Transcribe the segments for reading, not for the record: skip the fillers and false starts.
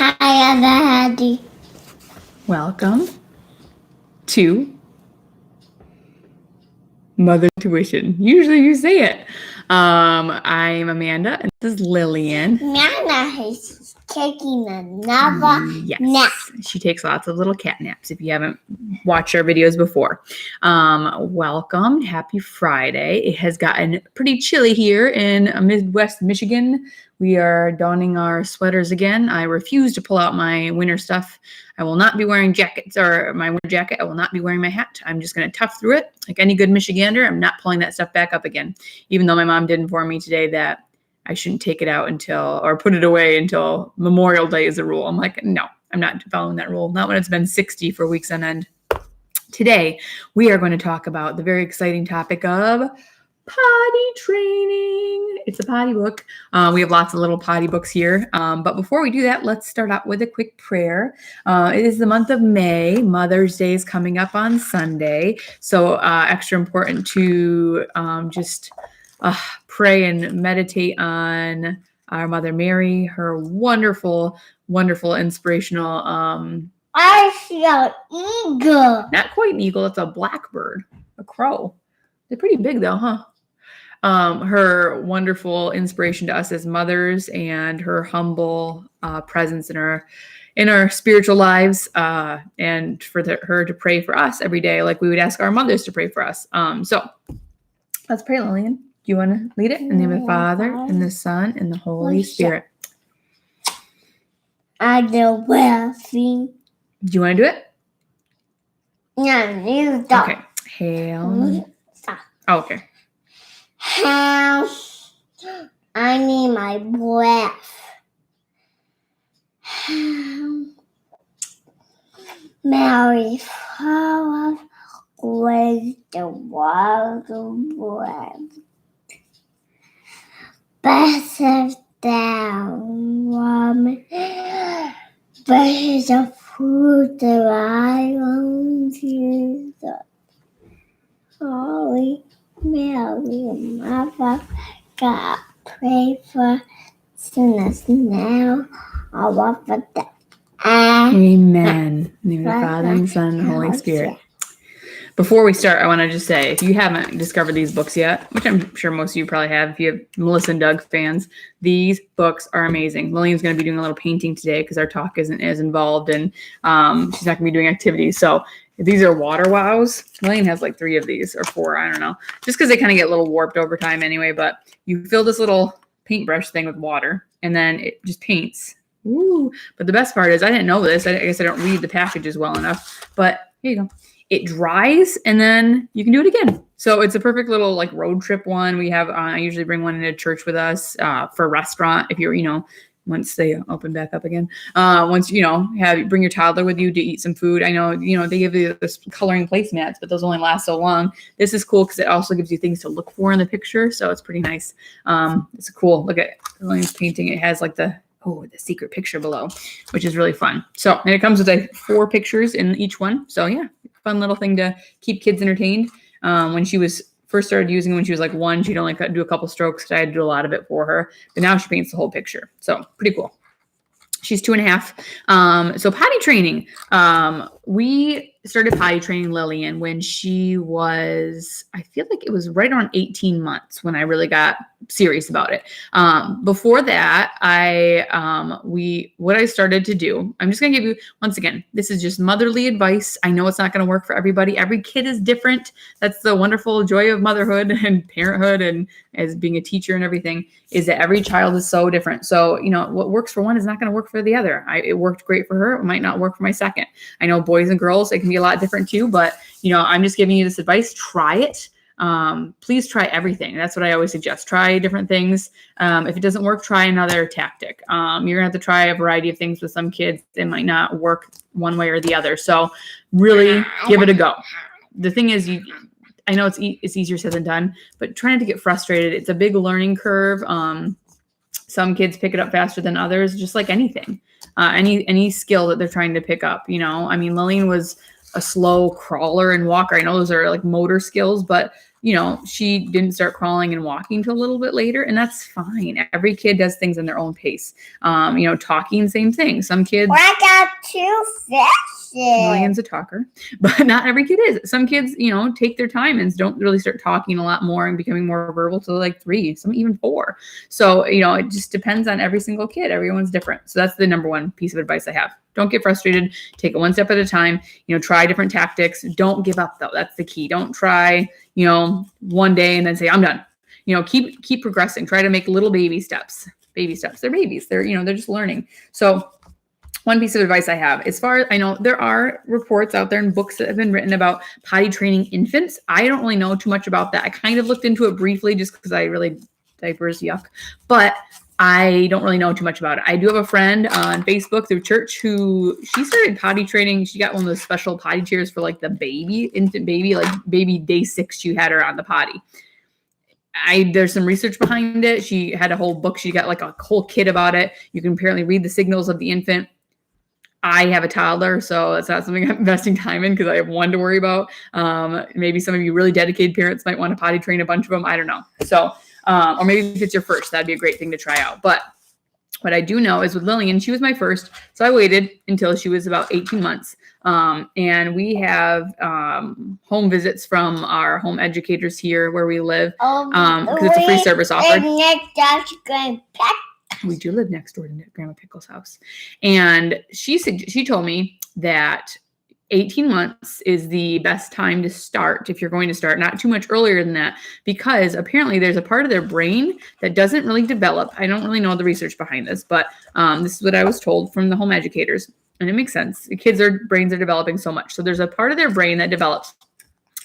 Hi, Daddy. Welcome to Mother Tuition. Usually you say it. I'm Amanda, and this is Lillian. Nana is taking another nap. She takes lots of little cat naps if you haven't watched our videos before. Welcome. Happy Friday. It has gotten pretty chilly here in Midwest Michigan. We are donning our sweaters again. I refuse to pull out my winter stuff. I will not be wearing jackets or my winter jacket. I will not be wearing my hat. I'm just going to tough through it. Like any good Michigander, I'm not pulling that stuff back up again. Even though my mom did inform me today that I shouldn't take it out or put it away until Memorial Day is a rule. I'm like, no, I'm not following that rule. Not when it's been 60 for weeks on end. Today, we are going to talk about the very exciting topic of potty training. It's a potty book. We have lots of little potty books here. But before we do that, let's start out with a quick prayer. It is the month of May. Mother's Day is coming up on Sunday. So extra important to just pray and meditate on our Mother Mary, her wonderful, wonderful, inspirational. I see an eagle. Not quite an eagle. It's a blackbird, a crow. They're pretty big though, huh? Her wonderful inspiration to us as mothers and her humble presence in our spiritual lives, and for her to pray for us every day, like we would ask our mothers to pray for us. So let's pray, Lillian. Do you want to lead it? In the name of the Father, and the Son, and the Holy Spirit. I do well sing. Do you want to do it? No, you don't. Okay. Hail. Stop. Oh, okay. How I need my breath. Mary, full of grace, the water breath. Blessed down, woman. Blessed the fruit that I own, Jesus. Holy Mary, Mother God, pray for sinners now, or for death. Amen. In the name of the Father, and the Son, and the Holy Spirit. Before we start, I want to just say, if you haven't discovered these books yet, which I'm sure most of you probably have, if you have Melissa and Doug fans, these books are amazing. Lillian's going to be doing a little painting today because our talk isn't as involved, and she's not going to be doing activities. So these are water wows. Lillian has like 3 of these or 4, I don't know. Just because they kind of get a little warped over time anyway. But you fill this little paintbrush thing with water, and then it just paints. Ooh! But the best part is, I didn't know this. I guess I don't read the packages well enough. But here you go. It dries, and then you can do it again. So it's a perfect little like road trip one. We have, I usually bring one into church with us for a restaurant. If you're, once they open back up again, once, bring your toddler with you to eat some food. I know, they give you this coloring placemats, but those only last so long. This is cool because it also gives you things to look for in the picture. So it's pretty nice. It's cool. Look at Lillian's painting. It has like the secret picture below, which is really fun. So, and it comes with like 4 pictures in each one. So yeah, fun little thing to keep kids entertained. When she was first started using it when she was like 1, she'd only do a couple strokes because I had to do a lot of it for her. But now she paints the whole picture. So pretty cool. She's 2.5. So potty training. We started potty training Lillian when she was, I feel like it was right around 18 months when I really got serious about it. Before that, what I started to do, I'm just going to give you, once again, this is just motherly advice. I know it's not going to work for everybody. Every kid is different. That's the wonderful joy of motherhood and parenthood and as being a teacher and everything, is that every child is so different. So, what works for one is not going to work for the other. It worked great for her. It might not work for my second. I know boys and girls, it can be a lot different too, but, I'm just giving you this advice. Try it. Please try everything. That's what I always suggest. Try different things. If it doesn't work, try another tactic. You're gonna have to try a variety of things with some kids. It might not work one way or the other. So really give it a go. The thing is, I know it's easier said than done, but try not to get frustrated. It's a big learning curve. Some kids pick it up faster than others, just like anything. Any skill that they're trying to pick up, Lillian was a slow crawler and walker. I know those are like motor skills, but she didn't start crawling and walking till a little bit later, and that's fine. Every kid does things in their own pace. Talking, same thing. Some kids. I got 2 fishes. Lillian's a talker, but not every kid is. Some kids, take their time and don't really start talking a lot more and becoming more verbal till like 3, some even 4. So, it just depends on every single kid. Everyone's different. So that's the number one piece of advice I have. Don't get frustrated. Take it one step at a time. Try different tactics. Don't give up though. That's the key. Don't try, one day and then say, I'm done. Keep progressing. Try to make little baby steps. Baby steps. They're babies. They're just learning. So one piece of advice I have, as far as I know, there are reports out there and books that have been written about potty training infants. I don't really know too much about that. I kind of looked into it briefly just because diapers, yuck. But I don't really know too much about it. I do have a friend on Facebook through church who she started potty training. She got one of those special potty chairs for like the infant baby, like baby day 6. She had her on the potty. There's some research behind it. She had a whole book. She got like a whole kit about it. You can apparently read the signals of the infant. I have a toddler, so it's not something I'm investing time in because I have one to worry about. Maybe some of you really dedicated parents might want to potty train a bunch of them. I don't know. So, or maybe if it's your first, that'd be a great thing to try out. But what I do know is with Lillian, she was my first. So I waited until she was about 18 months. And we have home visits from our home educators here where we live because it's a free service offered. We do live next door to Grandma Pickle's house. And she told me that 18 months is the best time to start if you're going to start, not too much earlier than that, because apparently there's a part of their brain that doesn't really develop. I don't really know the research behind this, but this is what I was told from the home educators. And it makes sense. The kids, their brains are developing so much. So there's a part of their brain that develops.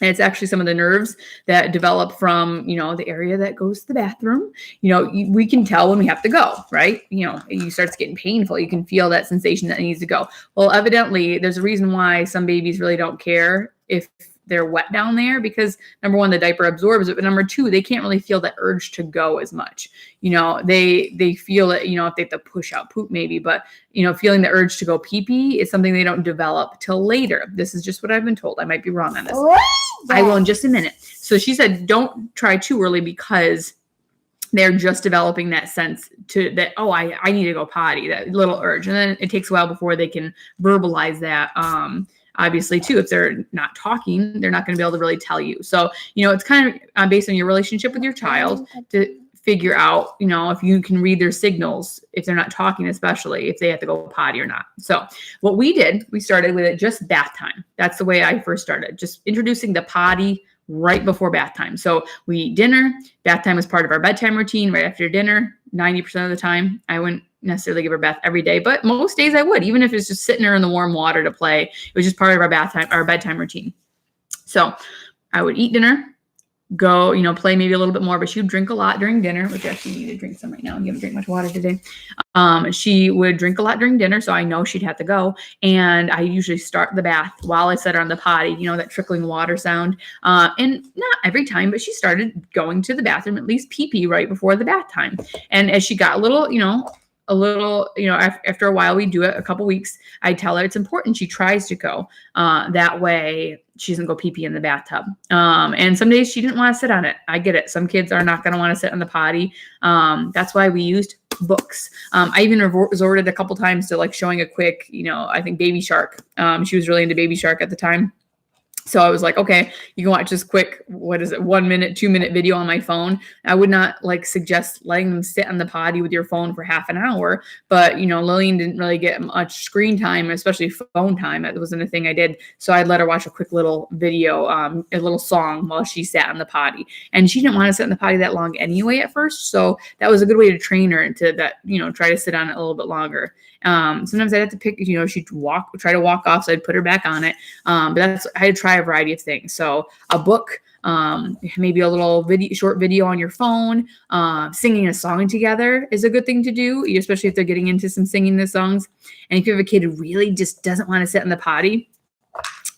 And it's actually some of the nerves that develop from, the area that goes to the bathroom. We can tell when we have to go, right? You starts getting painful. You can feel that sensation that needs to go. Well, evidently, there's a reason why some babies really don't care if they're wet down there because number one, the diaper absorbs it, but number two, they can't really feel that urge to go as much. They feel it, if they have to push out poop maybe, but feeling the urge to go pee-pee is something they don't develop till later. This is just what I've been told. I might be wrong on this. I will in just a minute. So she said, don't try too early because they're just developing that sense I need to go potty, that little urge. And then it takes a while before they can verbalize that. Obviously, too, if they're not talking, they're not going to be able to really tell you. So, it's kind of based on your relationship with your child to figure out, if you can read their signals, if they're not talking, especially if they have to go potty or not. So what we did, we started with it just bath time. That's the way I first started, just introducing the potty right before bath time. So we eat dinner. Bath time was part of our bedtime routine right after dinner. 90% of the time, I wouldn't necessarily give her a bath every day, but most days I would, even if it's just sitting her in the warm water to play. It was just part of our bedtime routine. So I would eat dinner, go, play maybe a little bit more, but she would drink a lot during dinner, which actually need to drink some right now. You haven't drank much water today. She would drink a lot during dinner, so I know she'd have to go. And I usually start the bath while I set her on the potty, that trickling water sound. And not every time, but she started going to the bathroom, at least pee-pee right before the bath time. And as she got a little, after a while, we do it a couple weeks. I tell her it's important she tries to go. That way she doesn't go pee-pee in the bathtub. And some days she didn't want to sit on it. I get it. Some kids are not going to want to sit on the potty. That's why we used books. I even resorted a couple times to showing a quick, I think Baby Shark. She was really into Baby Shark at the time. So I was like, okay, you can watch this quick, 1 minute, 2 minute video on my phone. I would not suggest letting them sit on the potty with your phone for half an hour. But, Lillian didn't really get much screen time, especially phone time. That wasn't a thing I did. So I'd let her watch a quick little video, a little song while she sat on the potty. And she didn't want to sit on the potty that long anyway at first. So that was a good way to train her into that, try to sit on it a little bit longer. Sometimes I'd have to pick, she'd try to walk off. So I'd put her back on it. But I had to try a variety of things. So a book, maybe a little short video on your phone, singing a song together is a good thing to do, especially if they're getting into some singing the songs. And if you have a kid who really just doesn't want to sit in the potty,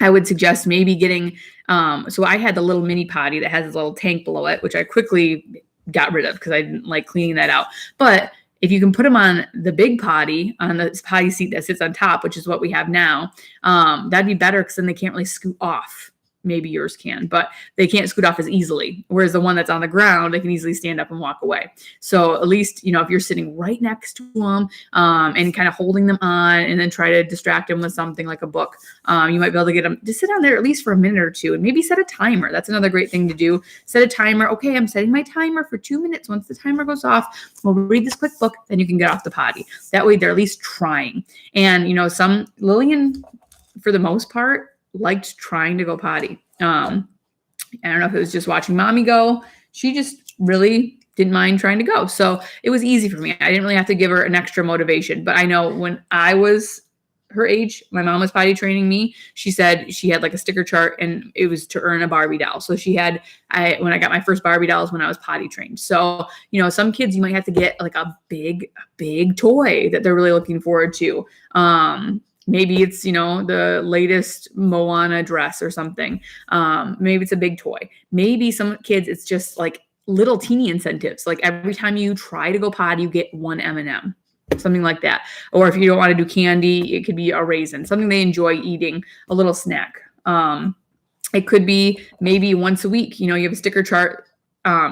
I would suggest maybe getting, so I had the little mini potty that has a little tank below it, which I quickly got rid of because I didn't like cleaning that out. But if you can put them on the big potty, on the potty seat that sits on top, which is what we have now, that'd be better because then they can't really scoot off maybe yours can, but they can't scoot off as easily. Whereas the one that's on the ground, they can easily stand up and walk away. So at least, if you're sitting right next to them and kind of holding them on and then try to distract them with something like a book, you might be able to get them to sit down there at least for a minute or two and maybe set a timer. That's another great thing to do. Set a timer. Okay, I'm setting my timer for 2 minutes. Once the timer goes off, we'll read this quick book, then you can get off the potty. That way they're at least trying. And, Lillian, for the most part, liked trying to go potty. I don't know if it was just watching mommy go. She just really didn't mind trying to go. So it was easy for me. I didn't really have to give her an extra motivation. But I know when I was her age, my mom was potty training me. She said she had like a sticker chart and it was to earn a Barbie doll. So when I got my first Barbie dolls when I was potty trained. So, some kids you might have to get like a big toy that they're really looking forward to. Maybe it's, the latest Moana dress or something. Maybe it's a big toy. Maybe some kids, it's just like little teeny incentives. Like every time you try to go potty, you get one M&M, something like that. Or if you don't want to do candy, it could be a raisin, something they enjoy eating, a little snack. It could be maybe once a week, you have a sticker chart.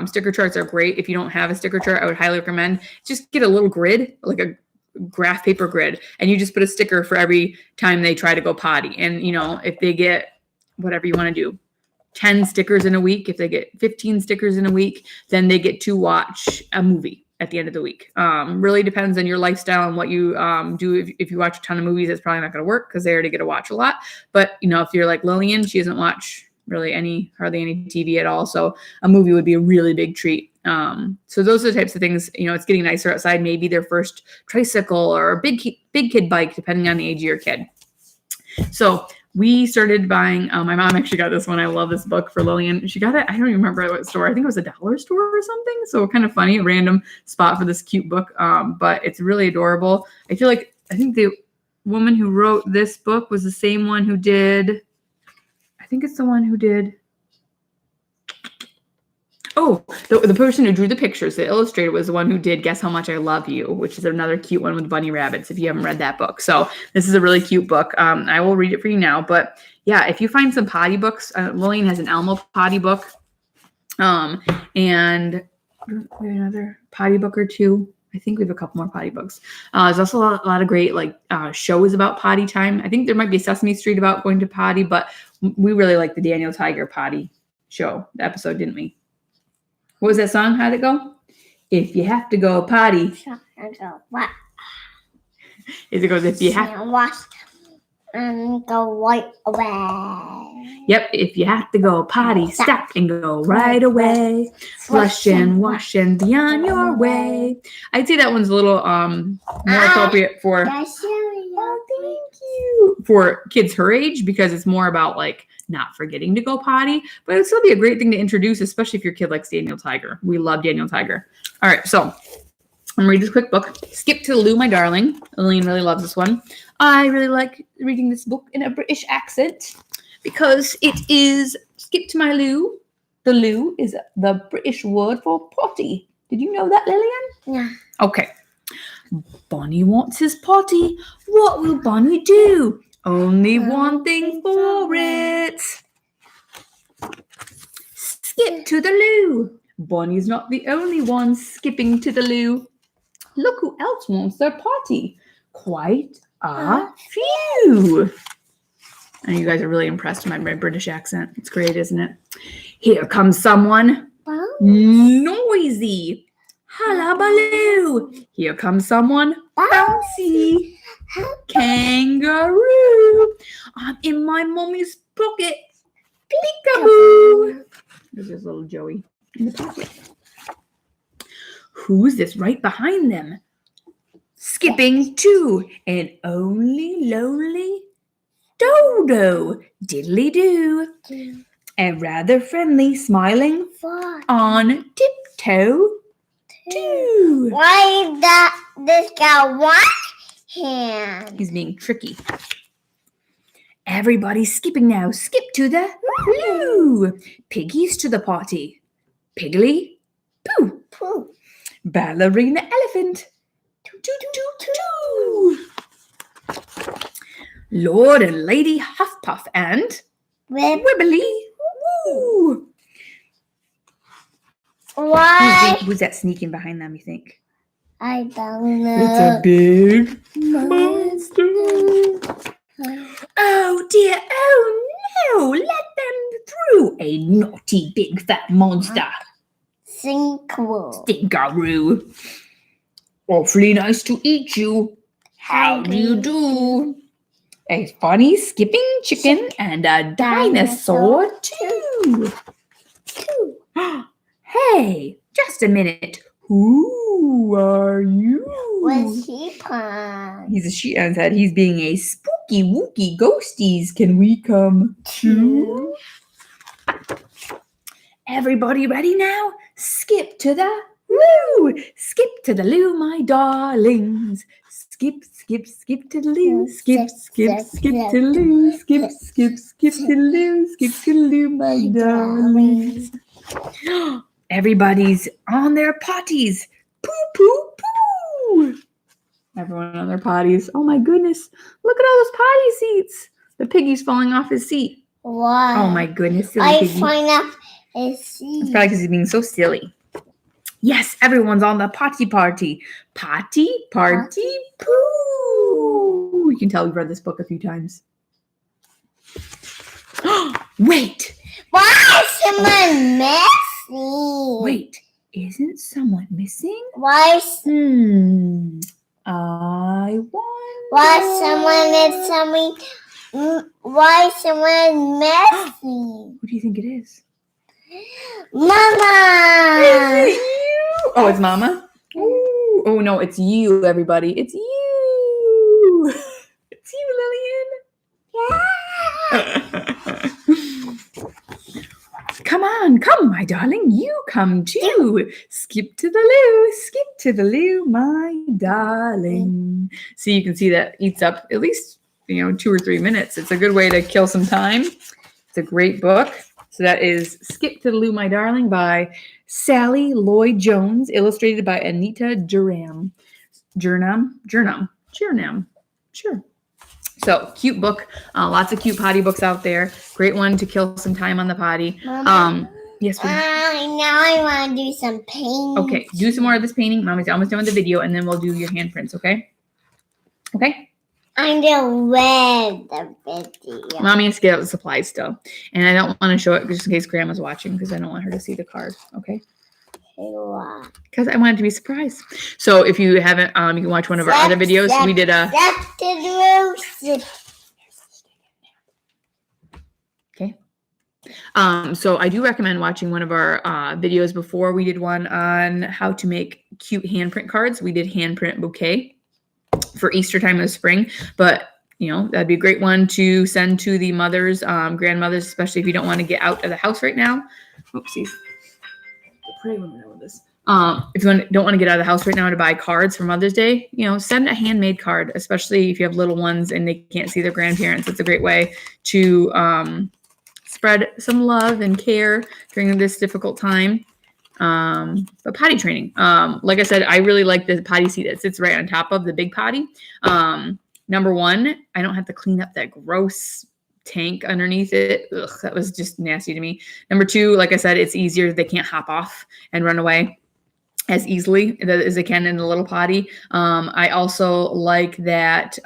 Sticker charts are great. If you don't have a sticker chart, I would highly recommend just get a little grid, like a graph paper grid, and you just put a sticker for every time they try to go potty. And, if they get whatever you want to do, 10 stickers in a week, if they get 15 stickers in a week, then they get to watch a movie at the end of the week. Really depends on your lifestyle and what you do. If you watch a ton of movies, it's probably not going to work because they already get to watch a lot. But, if you're like Lillian, she doesn't watch really hardly any TV at all. So a movie would be a really big treat. So those are the types of things, it's getting nicer outside, maybe their first tricycle or a big kid bike, depending on the age of your kid. So we started buying, my mom actually got this one. I love this book for Lillian. She got it. I don't even remember what store. I think it was a dollar store or something. So kind of funny, a random spot for this cute book. But it's really adorable. I think the woman who wrote this book was the same one who did, I think it's the one who did, the person who drew the pictures, the illustrator, was the one who did Guess How Much I Love You, which is another cute one with bunny rabbits, if you haven't read that book. So this is a really cute book. I will read it for you now. But yeah, if you find some potty books, Lillian has an Elmo potty book. And another potty book or two. I think we have a couple more potty books. There's also a lot of great shows about potty time. I think there might be a Sesame Street about going to potty, but we really like the Daniel Tiger potty show, the episode, didn't we? What was that song? How'd it go? If you have to go potty. What? It goes, if you have to wash and go right away. Yep, if you have to go potty, stop and go right away. Flush and wash and be on your way. I'd say that one's a little more appropriate for Thank you. For kids her age, because it's more about not forgetting to go potty, but it'd still be a great thing to introduce, especially if your kid likes Daniel Tiger. We love Daniel Tiger. All right, so I'm gonna read this quick book. Skip to the Loo, My Darling. Lillian really loves this one. I really like reading this book in a British accent because it is Skip to My Loo. The loo is the British word for potty. Did you know that, Lillian? Yeah. Okay. Bonnie wants his potty. What will Bonnie do? Only one thing for it. Skip to the loo. Bonnie's not the only one skipping to the loo. Look who else wants their potty. Quite a few. And you guys are really impressed by my British accent. It's great, isn't it? Here comes someone. Noisy. Hullabaloo. Here comes someone. Bouncy. Kangaroo. I'm in my mommy's pocket. Peekaboo. There's this little Joey in the pocket. Who's this right behind them? Skipping too, and only lonely Dodo. Diddly-doo. And rather friendly, smiling on tiptoe too. Why this guy one hand? He's being tricky. Everybody's skipping now. Skip to the loo. Piggies to the potty. Piggly poo. Pooh. Ballerina elephant. Toot. Lord and Lady Huffpuff and With Wibbly Woo! Why? Who's that sneaking behind them, you think? I don't It's a know. big monster. Oh dear, oh no, let them through. A naughty big fat monster. Sinkhole. Stinkaroo. Awfully nice to eat you. How do you do? A funny skipping chicken and a dinosaur too. Hey, just a minute. Who are you? Was he pond? He's a sheep and said he's being a spooky wooky ghosties. Can we come too? Everybody ready now? Skip to the loo. Skip to the loo, my darlings. Skip, skip, skip to the loo. Skip, skip, skip to the loo. Skip, skip, skip to the loo. Skip to the loo, my darlings. Everybody's on their potties. Poo, poo, poo. Everyone on their potties. Oh my goodness. Look at all those potty seats. The piggy's falling off his seat. Why? Oh my goodness. Silly I piggy. find out a seat. It's probably because he's being so silly. Yes, everyone's on the potty party. Potty party poo. You can tell we've read this book a few times. Wait. Why is someone missing? Wait. Isn't someone missing? Why is I wonder. Why someone missing? Who do you think it is? Mama! Is it you? Oh, it's Mama? Ooh. Oh, no, it's you, everybody. It's you. It's you, Lillian. Come, my darling. You come too. Skip to the loo, my darling. So you can see that eats up at least 2 or 3 minutes. It's a good way to kill some time. It's a great book. So that is Skip to the Loo, My Darling by Sally Lloyd Jones, illustrated by Anita Jurnam. Sure. So cute book. Lots of cute potty books out there. Great one to kill some time on the potty. Mama, Yes. now I want to do some painting. Okay, do some more of this painting. Mommy's almost done with the video, and then we'll do your handprints, okay? Okay? I'm going to read the video. Mommy has to get out the supplies still. And I don't want to show it just in case Grandma's watching because I don't want her to see the card, okay? Because I want it to be a surprise. So if you haven't, you can watch one of our other videos. We did a... Okay. So I do recommend watching one of our videos before. We did one on how to make cute handprint cards. We did handprint bouquet for Easter time in the spring, but that'd be a great one to send to the mothers, grandmothers, especially if you don't want to get out of the house right now. Oopsies. If you don't want to get out of the house right now to buy cards for Mother's Day, send a handmade card, especially if you have little ones and they can't see their grandparents. It's a great way to spread some love and care during this difficult time. But potty training. Like I said, I really like the potty seat that sits right on top of the big potty. Number one, I don't have to clean up that gross tank underneath it. Ugh, that was just nasty to me. Number two, like I said, it's easier. They can't hop off and run away as easily as they can in a little potty. I also like that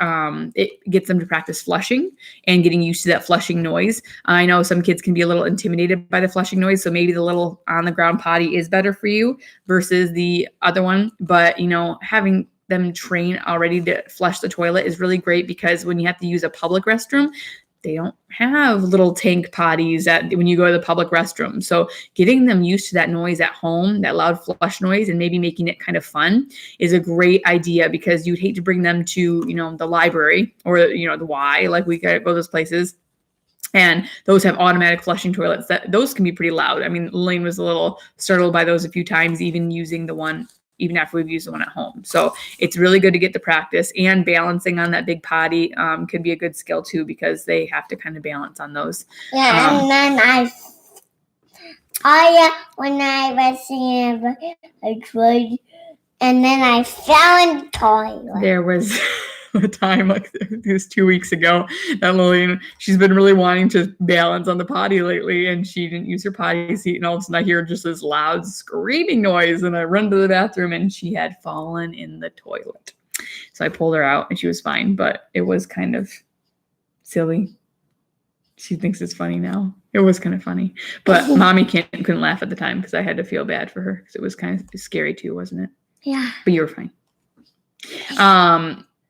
it gets them to practice flushing and getting used to that flushing noise. I know some kids can be a little intimidated by the flushing noise, so maybe the little on the ground potty is better for you versus the other one. But having them train already to flush the toilet is really great because when you have to use a public restroom, they don't have little tank potties when you go to the public restroom. So getting them used to that noise at home, that loud flush noise, and maybe making it kind of fun is a great idea because you'd hate to bring them to, the library or, the Y, like we gotta go to those places. And those have automatic flushing toilets. Those can be pretty loud. I mean, Lane was a little startled by those a few times, even after we've used the one at home. So it's really good to get the practice, and balancing on that big potty can be a good skill too, because they have to kind of balance on those. Yeah, and then when I was singing, I tried, and then I fell in the toilet. There was a time, like it was 2 weeks ago, that Lillian, she's been really wanting to balance on the potty lately, and she didn't use her potty seat, and all of a sudden I hear just this loud screaming noise, and I run to the bathroom, and she had fallen in the toilet. So I pulled her out, and she was fine, but it was kind of silly. She thinks it's funny now. It was kind of funny, but mommy couldn't laugh at the time because I had to feel bad for her because it was kind of scary too, wasn't it? Yeah. But you were fine.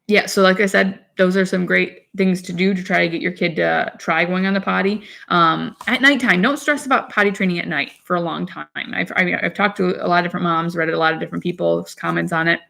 Yeah. So like I said, those are some great things to do to try to get your kid to try going on the potty. At nighttime, don't stress about potty training at night for a long time. I've talked to a lot of different moms, read a lot of different people's comments on it.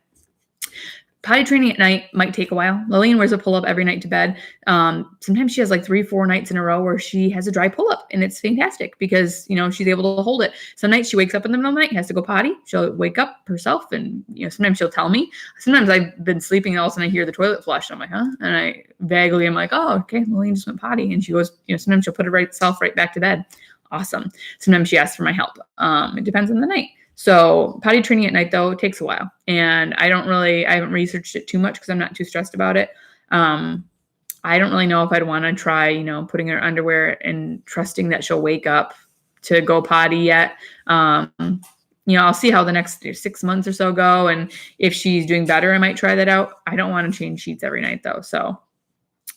Potty training at night might take a while. Lillian wears a pull-up every night to bed. Sometimes she has like 3-4 nights in a row where she has a dry pull-up, and it's fantastic because, she's able to hold it. Some nights she wakes up in the middle of the night, has to go potty. She'll wake up herself, and, sometimes she'll tell me. Sometimes I've been sleeping and all of a sudden I hear the toilet flush. I'm like, huh? And I vaguely am like, oh, okay, Lillian just went potty. And she goes, sometimes she'll put herself right back to bed. Awesome. Sometimes she asks for my help. It depends on the night. So potty training at night, though, takes a while. And I haven't researched it too much because I'm not too stressed about it. I don't really know if I'd want to try, putting her underwear and trusting that she'll wake up to go potty yet. I'll see how the next 6 months or so go. And if she's doing better, I might try that out. I don't want to change sheets every night, though. So.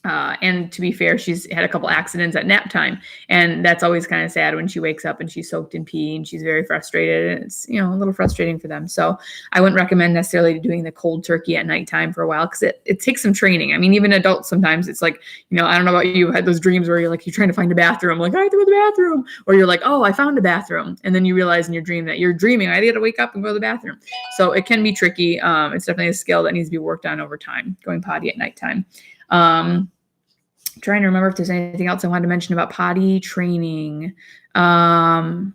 And to be fair, she's had a couple accidents at nap time, and that's always kind of sad when she wakes up and she's soaked in pee and she's very frustrated, and it's, a little frustrating for them. So I wouldn't recommend necessarily doing the cold turkey at nighttime for a while because it takes some training. I mean, even adults, sometimes it's like, I don't know about you, had those dreams where you're trying to find a bathroom, like I have to go to the bathroom, or you're like, oh, I found a bathroom. And then you realize in your dream that you're dreaming, I got to wake up and go to the bathroom. So it can be tricky. It's definitely a skill that needs to be worked on over time, going potty at nighttime. Trying to remember if there's anything else I wanted to mention about potty training. In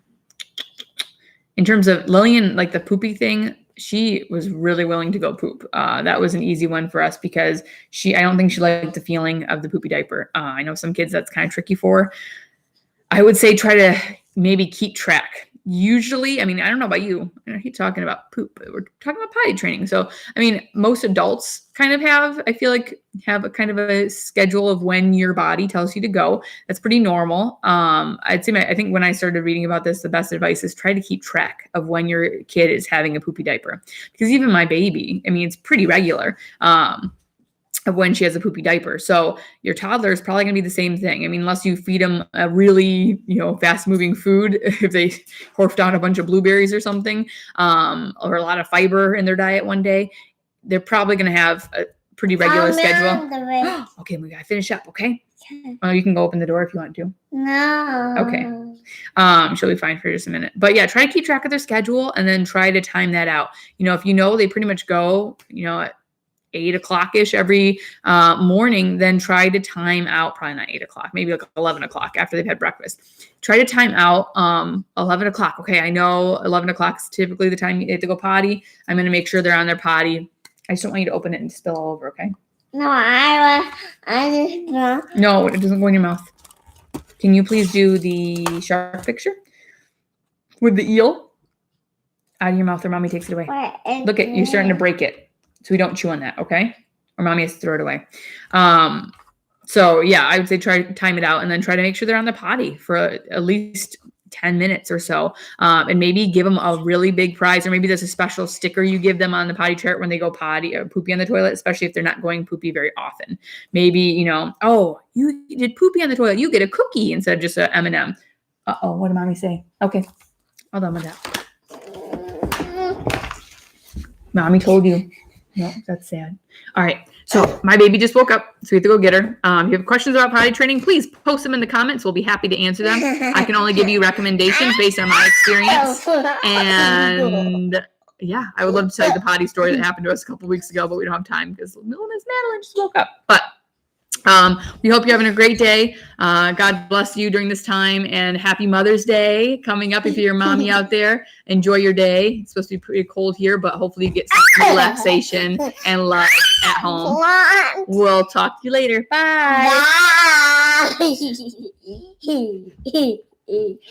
terms of Lillian, like the poopy thing, she was really willing to go poop. That was an easy one for us because I don't think she liked the feeling of the poopy diaper. I know some kids that's kind of tricky for. I would say try to maybe keep track. Usually, I don't know about you. I keep talking about poop. We're talking about potty training. So, most adults kind of have a kind of a schedule of when your body tells you to go. That's pretty normal. I think when I started reading about this, the best advice is try to keep track of when your kid is having a poopy diaper. Because even my baby, it's pretty regular. Of when she has a poopy diaper. So your toddler is probably going to be the same thing. Unless you feed them a really, fast moving food, if they horfed down a bunch of blueberries or something, or a lot of fiber in their diet one day, they're probably going to have a pretty regular schedule. Okay, we got to finish up. Okay. Oh, you can go open the door if you want to. No. Okay. She'll be fine for just a minute. But yeah, try to keep track of their schedule and then try to time that out. If they pretty much go, at 8 o'clock-ish every morning, then try to time out, probably not 8 o'clock, maybe like 11 o'clock after they've had breakfast. Try to time out 11 o'clock. Okay, I know 11 o'clock is typically the time you have to go potty. I'm going to make sure they're on their potty. I just don't want you to open it and spill all over, okay? No, I just No, it doesn't go in your mouth. Can you please do the shark picture with the eel? Out of your mouth or mommy takes it away. Look at, you're starting to break it. So we don't chew on that, okay? Or mommy has to throw it away. So yeah, I would say try to time it out and then try to make sure they're on the potty for at least 10 minutes or so. And maybe give them a really big prize, or maybe there's a special sticker you give them on the potty chart when they go potty or poopy on the toilet, especially if they're not going poopy very often. Maybe, oh, you did poopy on the toilet, you get a cookie instead of just a M&M. Uh-oh, what did mommy say? Okay, all done with that. Mommy told you. No, that's sad. All right. So my baby just woke up, so we have to go get her. If you have questions about potty training, please post them in the comments. We'll be happy to answer them. I can only give you recommendations based on my experience. And yeah, I would love to tell you the potty story that happened to us a couple weeks ago, but we don't have time because Miss Madeline just woke up. But we hope you're having a great day. God bless you during this time, and happy Mother's Day coming up. If you're a mommy out there, enjoy your day. It's supposed to be pretty cold here, but hopefully you get some relaxation and love at home. We'll talk to you later. Bye. Bye.